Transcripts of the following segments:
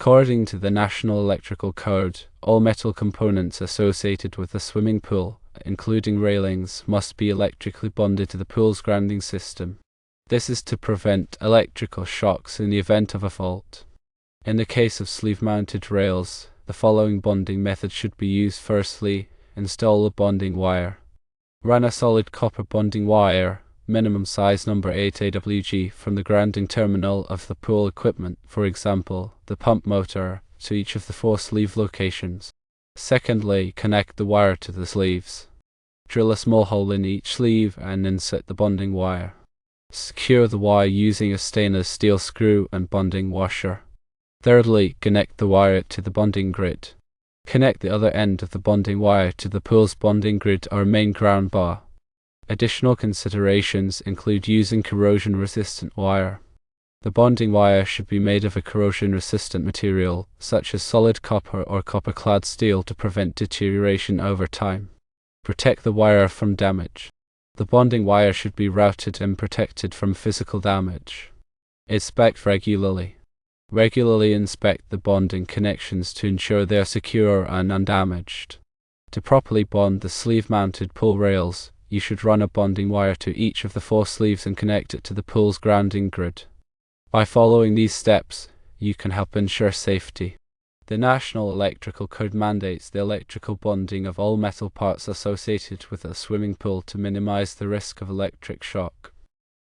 According to the National Electrical Code, all metal components associated with a swimming pool, including railings, must be electrically bonded to the pool's grounding system. This is to prevent electrical shocks in the event of a fault. In the case of sleeve-mounted rails, the following bonding method should be used. Firstly, install a bonding wire. Run a solid copper bonding wire, minimum size number 8 AWG, from the grounding terminal of the pool equipment, for example, the pump motor, to each of the 4 sleeve locations. Secondly, connect the wire to the sleeves. Drill a small hole in each sleeve and insert the bonding wire. Secure the wire using a stainless steel screw and bonding washer. Thirdly, connect the wire to the bonding grid. Connect the other end of the bonding wire to the pool's bonding grid or main ground bar. Additional considerations include using corrosion-resistant wire. The bonding wire should be made of a corrosion-resistant material, such as solid copper or copper-clad steel, to prevent deterioration over time. Protect the wire from damage. The bonding wire should be routed and protected from physical damage. Inspect regularly. Regularly inspect the bonding connections to ensure they are secure and undamaged. To properly bond the sleeve-mounted pool rails, you should run a bonding wire to each of the 4 sleeves and connect it to the pool's grounding grid. By following these steps, you can help ensure safety. The National Electrical Code mandates the electrical bonding of all metal parts associated with a swimming pool to minimize the risk of electric shock.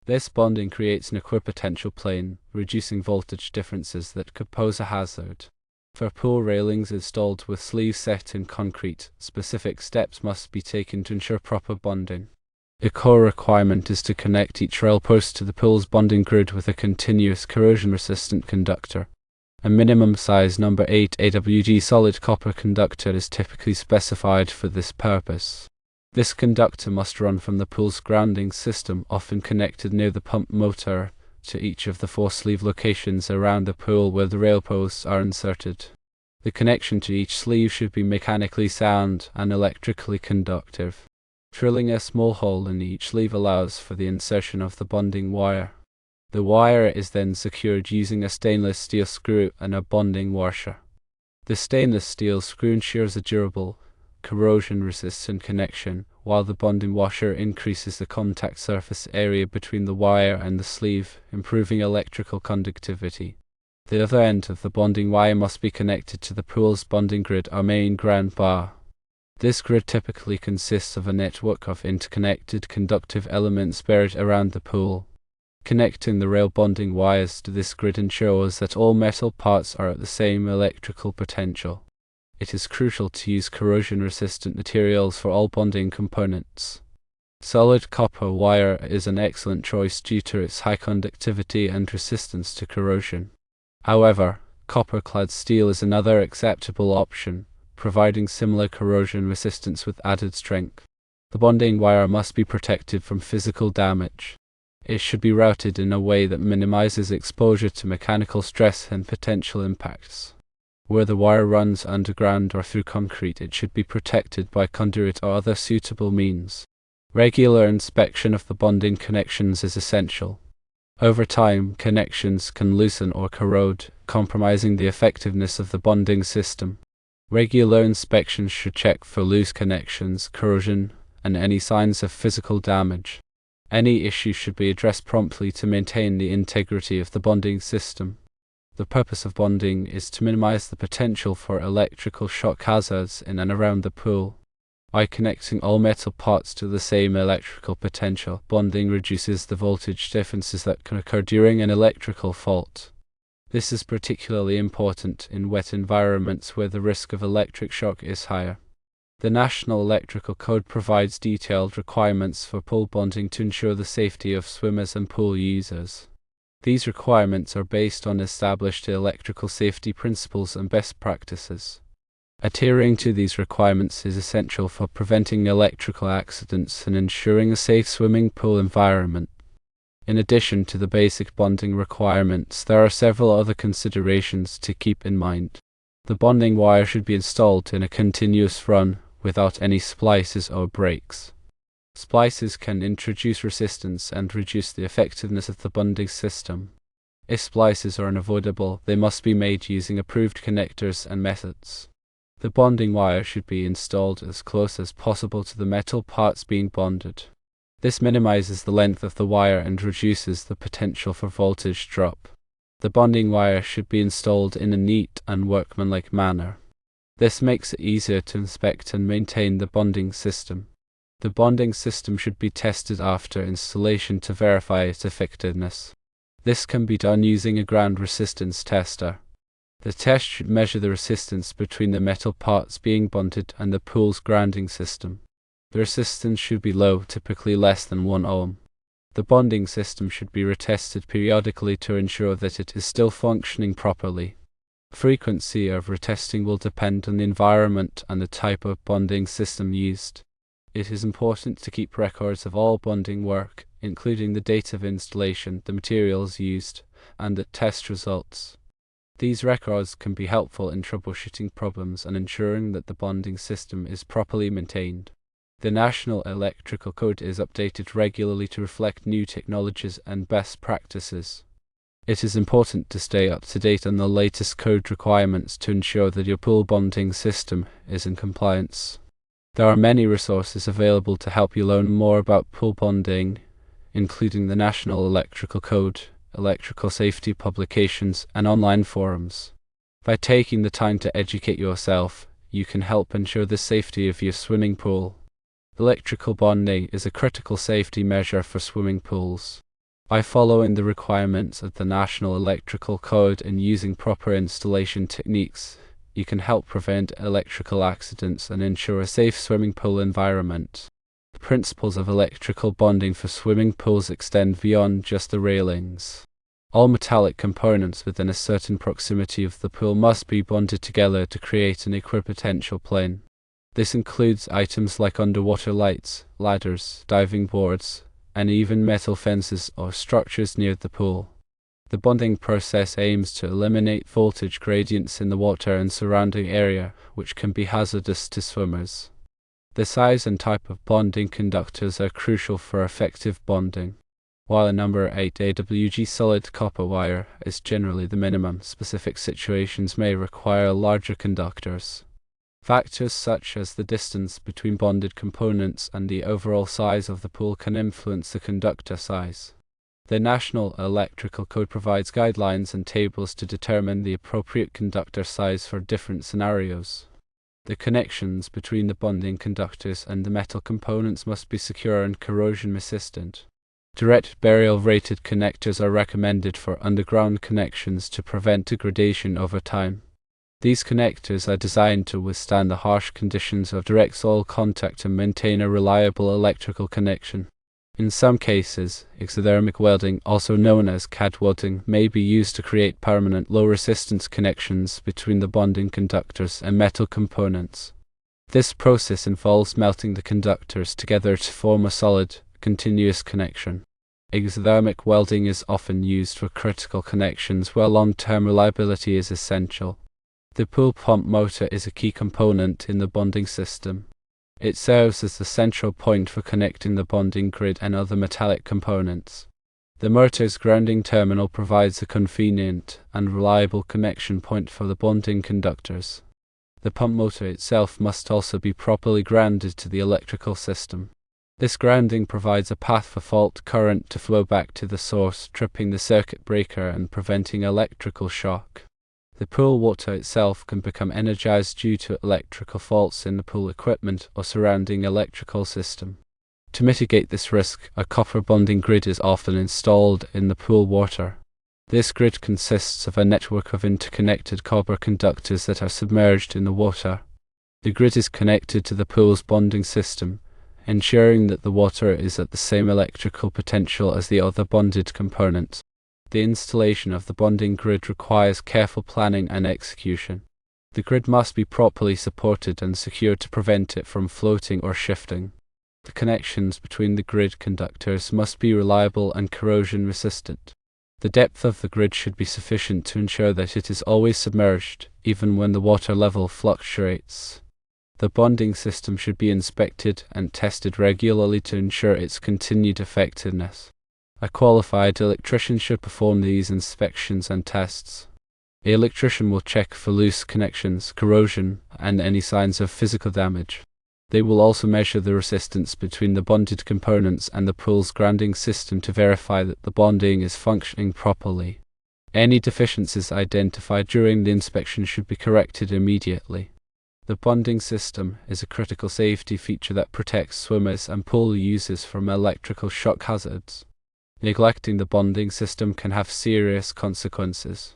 This bonding creates an equipotential plane, reducing voltage differences that could pose a hazard. For pool railings installed with sleeves set in concrete, specific steps must be taken to ensure proper bonding. A core requirement is to connect each rail post to the pool's bonding grid with a continuous corrosion-resistant conductor. A minimum size number 8 AWG solid copper conductor is typically specified for this purpose. This conductor must run from the pool's grounding system, often connected near the pump motor, to each of the 4 sleeve locations around the pool where the rail posts are inserted. The connection to each sleeve should be mechanically sound and electrically conductive. Drilling a small hole in each sleeve allows for the insertion of the bonding wire. The wire is then secured using a stainless steel screw and a bonding washer. The stainless steel screw ensures a durable, corrosion-resistant connection, while the bonding washer increases the contact surface area between the wire and the sleeve, improving electrical conductivity. The other end of the bonding wire must be connected to the pool's bonding grid or main ground bar. This grid typically consists of a network of interconnected conductive elements buried around the pool. Connecting the rail bonding wires to this grid ensures that all metal parts are at the same electrical potential. It is crucial to use corrosion-resistant materials for all bonding components. Solid copper wire is an excellent choice due to its high conductivity and resistance to corrosion. However, copper-clad steel is another acceptable option, providing similar corrosion resistance with added strength. The bonding wire must be protected from physical damage. It should be routed in a way that minimizes exposure to mechanical stress and potential impacts. Where the wire runs underground or through concrete, it should be protected by conduit or other suitable means. Regular inspection of the bonding connections is essential. Over time, connections can loosen or corrode, compromising the effectiveness of the bonding system. Regular inspections should check for loose connections, corrosion, and any signs of physical damage. Any issue should be addressed promptly to maintain the integrity of the bonding system. The purpose of bonding is to minimize the potential for electrical shock hazards in and around the pool. By connecting all metal parts to the same electrical potential, bonding reduces the voltage differences that can occur during an electrical fault. This is particularly important in wet environments where the risk of electric shock is higher. The National Electrical Code provides detailed requirements for pool bonding to ensure the safety of swimmers and pool users. These requirements are based on established electrical safety principles and best practices. Adhering to these requirements is essential for preventing electrical accidents and ensuring a safe swimming pool environment. In addition to the basic bonding requirements, there are several other considerations to keep in mind. The bonding wire should be installed in a continuous run, without any splices or breaks. Splices can introduce resistance and reduce the effectiveness of the bonding system. If splices are unavoidable, they must be made using approved connectors and methods. The bonding wire should be installed as close as possible to the metal parts being bonded. This minimizes the length of the wire and reduces the potential for voltage drop. The bonding wire should be installed in a neat and workmanlike manner. This makes it easier to inspect and maintain the bonding system. The bonding system should be tested after installation to verify its effectiveness. This can be done using a ground resistance tester. The test should measure the resistance between the metal parts being bonded and the pool's grounding system. The resistance should be low, typically less than 1 ohm. The bonding system should be retested periodically to ensure that it is still functioning properly. Frequency of retesting will depend on the environment and the type of bonding system used. It is important to keep records of all bonding work, including the date of installation, the materials used, and the test results. These records can be helpful in troubleshooting problems and ensuring that the bonding system is properly maintained. The National Electrical Code is updated regularly to reflect new technologies and best practices. It is important to stay up to date on the latest code requirements to ensure that your pool bonding system is in compliance. There are many resources available to help you learn more about pool bonding, including the National Electrical Code, electrical safety publications, and online forums. By taking the time to educate yourself, you can help ensure the safety of your swimming pool. Electrical bonding is a critical safety measure for swimming pools. By following the requirements of the National Electrical Code and using proper installation techniques, you can help prevent electrical accidents and ensure a safe swimming pool environment. The principles of electrical bonding for swimming pools extend beyond just the railings. All metallic components within a certain proximity of the pool must be bonded together to create an equipotential plane. This includes items like underwater lights, ladders, diving boards, and even metal fences or structures near the pool. The bonding process aims to eliminate voltage gradients in the water and surrounding area, which can be hazardous to swimmers. The size and type of bonding conductors are crucial for effective bonding. While a number 8 AWG solid copper wire is generally the minimum, specific situations may require larger conductors. Factors such as the distance between bonded components and the overall size of the pool can influence the conductor size. The National Electrical Code provides guidelines and tables to determine the appropriate conductor size for different scenarios. The connections between the bonding conductors and the metal components must be secure and corrosion-resistant. Direct burial-rated connectors are recommended for underground connections to prevent degradation over time. These connectors are designed to withstand the harsh conditions of direct soil contact and maintain a reliable electrical connection. In some cases, exothermic welding, also known as CAD welding, may be used to create permanent low-resistance connections between the bonding conductors and metal components. This process involves melting the conductors together to form a solid, continuous connection. Exothermic welding is often used for critical connections where long-term reliability is essential. The pool pump motor is a key component in the bonding system. It serves as the central point for connecting the bonding grid and other metallic components. The motor's grounding terminal provides a convenient and reliable connection point for the bonding conductors. The pump motor itself must also be properly grounded to the electrical system. This grounding provides a path for fault current to flow back to the source, tripping the circuit breaker and preventing electrical shock. The pool water itself can become energized due to electrical faults in the pool equipment or surrounding electrical system. To mitigate this risk, a copper bonding grid is often installed in the pool water. This grid consists of a network of interconnected copper conductors that are submerged in the water. The grid is connected to the pool's bonding system, ensuring that the water is at the same electrical potential as the other bonded components. The installation of the bonding grid requires careful planning and execution. The grid must be properly supported and secured to prevent it from floating or shifting. The connections between the grid conductors must be reliable and corrosion resistant. The depth of the grid should be sufficient to ensure that it is always submerged, even when the water level fluctuates. The bonding system should be inspected and tested regularly to ensure its continued effectiveness. A qualified electrician should perform these inspections and tests. The electrician will check for loose connections, corrosion, and any signs of physical damage. They will also measure the resistance between the bonded components and the pool's grounding system to verify that the bonding is functioning properly. Any deficiencies identified during the inspection should be corrected immediately. The bonding system is a critical safety feature that protects swimmers and pool users from electrical shock hazards. Neglecting the bonding system can have serious consequences.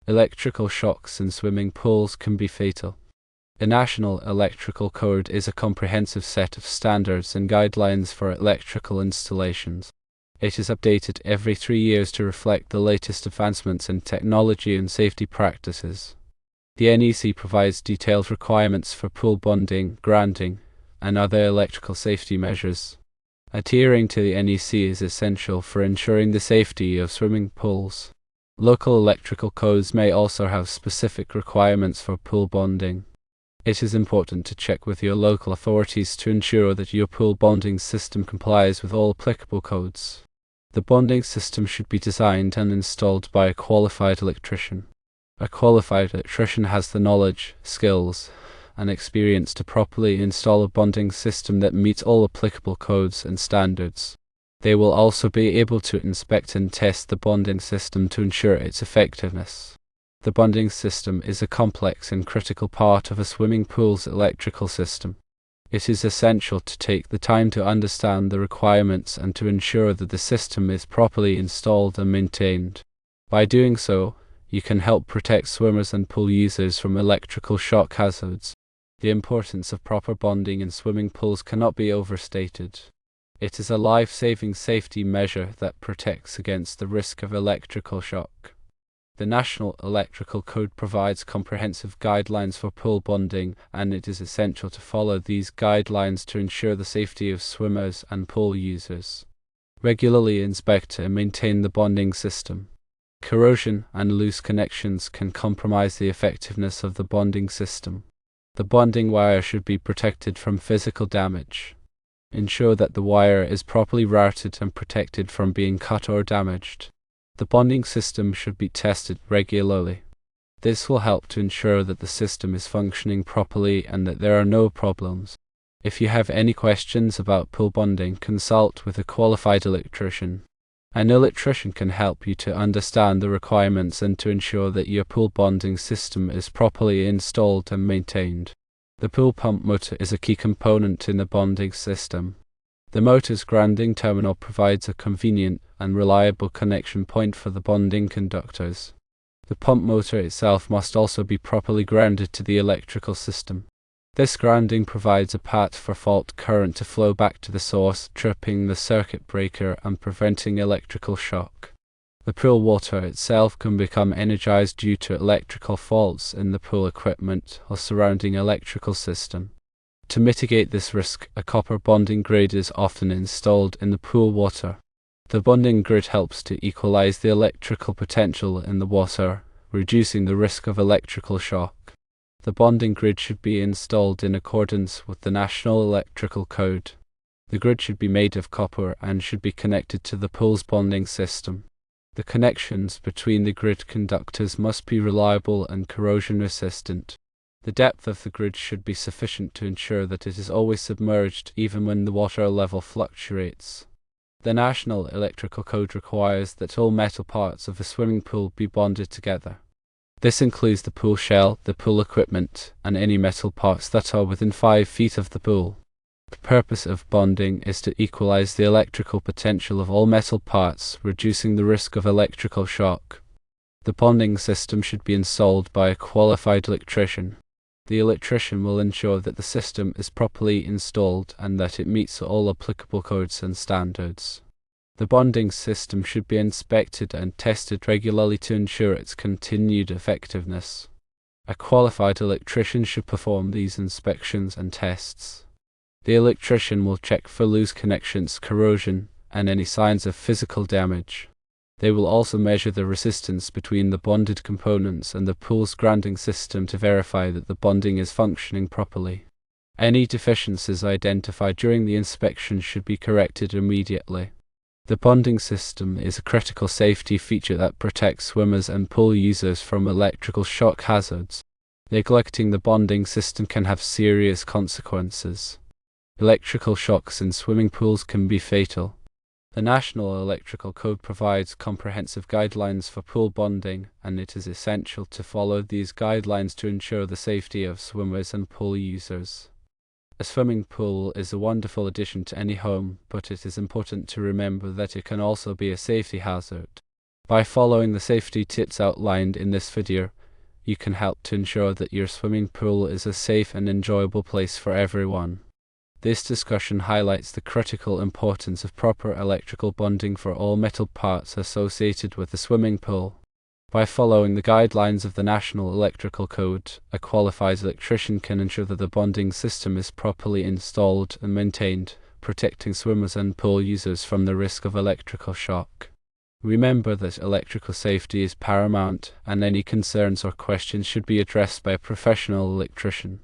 Electrical shocks in swimming pools can be fatal. The National Electrical Code is a comprehensive set of standards and guidelines for electrical installations. It is updated every 3 years to reflect the latest advancements in technology and safety practices. The NEC provides detailed requirements for pool bonding, grounding, and other electrical safety measures. Adhering to the NEC is essential for ensuring the safety of swimming pools. Local electrical codes may also have specific requirements for pool bonding. It is important to check with your local authorities to ensure that your pool bonding system complies with all applicable codes. The bonding system should be designed and installed by a qualified electrician. A qualified electrician has the knowledge, skills, and experience to properly install a bonding system that meets all applicable codes and standards. They will also be able to inspect and test the bonding system to ensure its effectiveness. The bonding system is a complex and critical part of a swimming pool's electrical system. It is essential to take the time to understand the requirements and to ensure that the system is properly installed and maintained. By doing so, you can help protect swimmers and pool users from electrical shock hazards. The importance of proper bonding in swimming pools cannot be overstated. It is a life-saving safety measure that protects against the risk of electrical shock. The National Electrical Code provides comprehensive guidelines for pool bonding, and it is essential to follow these guidelines to ensure the safety of swimmers and pool users. Regularly inspect and maintain the bonding system. Corrosion and loose connections can compromise the effectiveness of the bonding system. The bonding wire should be protected from physical damage. Ensure that the wire is properly routed and protected from being cut or damaged. The bonding system should be tested regularly. This will help to ensure that the system is functioning properly and that there are no problems. If you have any questions about pool bonding, consult with a qualified electrician. An electrician can help you to understand the requirements and to ensure that your pool bonding system is properly installed and maintained. The pool pump motor is a key component in the bonding system. The motor's grounding terminal provides a convenient and reliable connection point for the bonding conductors. The pump motor itself must also be properly grounded to the electrical system. This grounding provides a path for fault current to flow back to the source, tripping the circuit breaker and preventing electrical shock. The pool water itself can become energized due to electrical faults in the pool equipment or surrounding electrical system. To mitigate this risk, a copper bonding grid is often installed in the pool water. The bonding grid helps to equalize the electrical potential in the water, reducing the risk of electrical shock. The bonding grid should be installed in accordance with the National Electrical Code. The grid should be made of copper and should be connected to the pool's bonding system. The connections between the grid conductors must be reliable and corrosion resistant. The depth of the grid should be sufficient to ensure that it is always submerged even when the water level fluctuates. The National Electrical Code requires that all metal parts of a swimming pool be bonded together. This includes the pool shell, the pool equipment, and any metal parts that are within 5 feet of the pool. The purpose of bonding is to equalize the electrical potential of all metal parts, reducing the risk of electrical shock. The bonding system should be installed by a qualified electrician. The electrician will ensure that the system is properly installed and that it meets all applicable codes and standards. The bonding system should be inspected and tested regularly to ensure its continued effectiveness. A qualified electrician should perform these inspections and tests. The electrician will check for loose connections, corrosion, and any signs of physical damage. They will also measure the resistance between the bonded components and the pool's grounding system to verify that the bonding is functioning properly. Any deficiencies identified during the inspection should be corrected immediately. The bonding system is a critical safety feature that protects swimmers and pool users from electrical shock hazards. Neglecting the bonding system can have serious consequences. Electrical shocks in swimming pools can be fatal. The National Electrical Code provides comprehensive guidelines for pool bonding, and it is essential to follow these guidelines to ensure the safety of swimmers and pool users. A swimming pool is a wonderful addition to any home, but it is important to remember that it can also be a safety hazard. By following the safety tips outlined in this video, you can help to ensure that your swimming pool is a safe and enjoyable place for everyone. This discussion highlights the critical importance of proper electrical bonding for all metal parts associated with the swimming pool. By following the guidelines of the National Electrical Code, a qualified electrician can ensure that the bonding system is properly installed and maintained, protecting swimmers and pool users from the risk of electrical shock. Remember that electrical safety is paramount, and any concerns or questions should be addressed by a professional electrician.